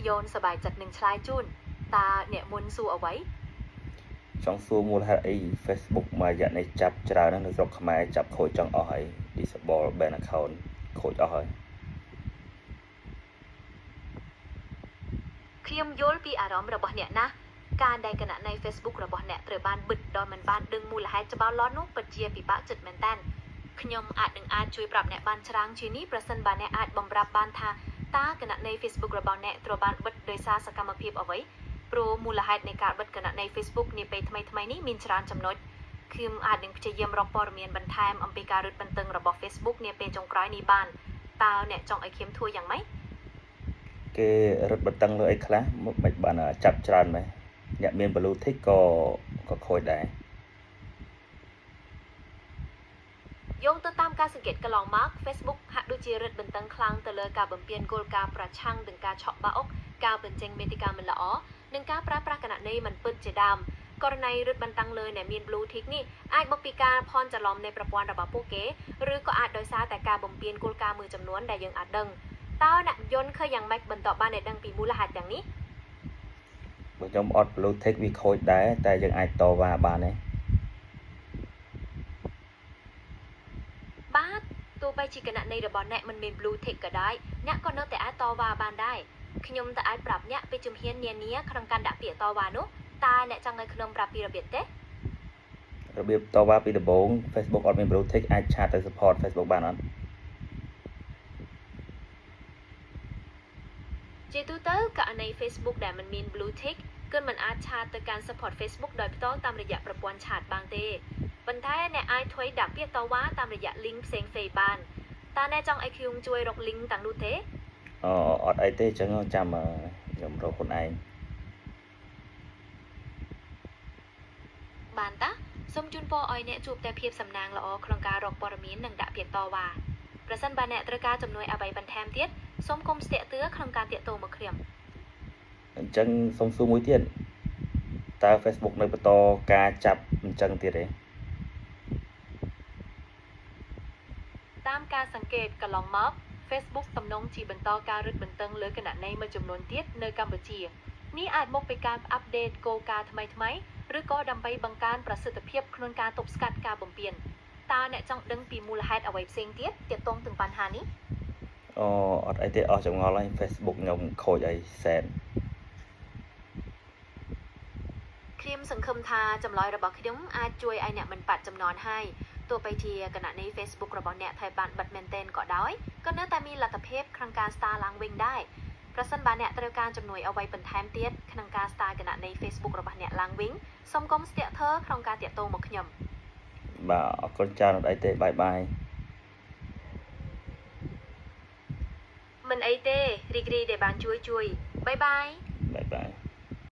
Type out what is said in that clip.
Yonสบายจัดหนึ่งชายจุนตาเนี่ยมุนสู้เอาไว้ trong số mua là Facebook mà giờ này chập chả nó được máy chập khôi trong ỏi disable ban account khôi ỏi ខ្ញុំយល់ពីអារម្មណ៍របស់អ្នកណាការដែលគណនី Facebook របស់អ្នកត្រូវបានបិទដោយមិនបានដឹងមូលហេតុច្បាស់លាស់នោះពិតជាពិបាកចិត្តមែនតើខ្ញុំអាចជួយប្រាប់អ្នកបានច្រើនជាងនេះប្រសិនបើអ្នកអាចបំរាប់បានថាតើគណនី Facebook របស់អ្នកត្រូវបានបិទដោយសារសកម្មភាពអ្វីព្រោះមូលហេតុនៃការបិទគណនី Facebook នាពេលថ្មីៗនេះមានច្រើនចំណុចខ្ញុំអាចនឹងព្យាយាមរកព័ត៌មានបន្ថែមអំពីការរឹតបន្តឹងរបស់ Facebook នាពេលចុងក្រោយនេះបានតើអ្នកចង់ឲ្យខ្ញុំធ្វើយ៉ាងម៉េច cái rất bật tăng lợi khác một mạch bạn chập tràn này nhận miền blue thích có khôi đá យោងទៅតាមការសង្កេតកន្លងមក Facebook ហាក់ដូចជារឹតបន្តឹងខ្លាំងទៅលើការបំពេញគោលការណ៍ប្រឆាំងនឹងការឆក់បាក់អុកការបញ្ចេញមេតិកាមិនល្អនិងការប្រើប្រាស់គណនីមិនពិតជាដើមករណីរឹតបន្តឹងលើអ្នកមាន Blue Tick នេះអាចមកពីការផន់ច្រឡំនៃប្រព័ន្ធរបស់ពួកគេឬក៏អាចដោយសារតែការបំពេញគោលការណ៍មួយចំនួនដែលយើងអាចដឹងតើអ្នកយន្តឃើញយ៉ាងម៉េចបន្ទាប់បានដែលដឹងពីមូលហេតុទាំងនេះ bởi trong ọt blue thích vì khôi đá tại dân ai to và bạn ấy បាទទោះបីជាគណនីរបស់អ្នកមិនមាន Blue Tick ក៏ដោយអ្នកក៏នៅតែអាចតវ៉ាបានដែរខ្ញុំតែអាចប្រាប់អ្នកពីជំហាននានាក្នុងការដាក់ពាក្យតវ៉ានោះតើអ្នកចង់ឲ្យខ្ញុំប្រាប់ពីរបៀបទេ របៀបតវ៉ាពីដំបូង Facebook អត់មាន blue tick អាចឆាតទៅ support Facebook បានអត់ ជាទូទៅករណី Facebook ដែលមិនមាន Blue Tick គឺមិនអាចឆាតទៅកាន់ support Facebook ដោយផ្ទាល់តាមរយៈប្រព័ន្ធឆាតបានទេប៉ុន្តែអ្នកអាចធ្វើដាក់ពាក្យតវ៉ាតាមរយៈ link ផ្សេងៗបានតើអ្នកចង់ឲ្យខ្ញុំជួយរក link ទាំងនោះទេ អត់អីទេចឹងចាំខ្ញុំរកខ្លួនឯង បានតាសូមជូនពរឲ្យអ្នកជួបតែភាពសំណាងល្អក្នុងការរកព័ត៌មាននិងដាក់ពាក្យតវ៉ាប្រសិនបើអ្នកត្រូវការជំនួយអ្វីបន្ថែមទៀតសូមកុំស្ទាក់ទឿក្នុងការតាក់ទងមកខ្ញុំ អញ្ចឹងសូមសួរមួយទៀតតើ Facebook នៅបន្តការចាប់អញ្ចឹងទៀតទេ តាមការសង្កេតកន្លងមក Facebook ទំនងជាបន្តការរឹតបន្តឹងលើគណនីមួយចំនួនទៀតនៅកម្ពុជានេះអាចមកពីការអាប់ដេតគោលការណ៍ថ្មីៗឬក៏ដើម្បីបង្កើនប្រសិទ្ធភាពក្នុងការទប់ស្កាត់ការបំពានតើអ្នកចង់ដឹងពីមូលហេតុអ្វីផ្សេងទៀតទាក់ទងនឹងបញ្ហានេះ អត់អីទេអស់ចម្ងល់ហើយ Facebook ខ្ញុំខូចអីសែន ខ្ញុំសង្ឃឹមថាចម្លើយរបស់ខ្ញុំអាចជួយឲ្យអ្នកមិនបាត់ចំណន់ហើយទោះបីជាគណនី Facebook របស់អ្នកថៃបានបិទមែនទែនក៏ដោយក៏នៅតែមានលទ្ធភាពក្នុងការស្ដារឡើងវិញដែរប្រសិនបើអ្នកត្រូវការជំនួយអ្វីបន្ថែមទៀតក្នុងការស្ដារគណនី Facebook របស់អ្នកឡើងវិញសូមកុំស្ទាក់ទើក្នុងការតាក់ទងមកខ្ញុំ បាទអរគុណច្រើនអត់អីទេបាយបាយ មិនអីទេរីករាយដែលបានជួយបាយបាយ បាយ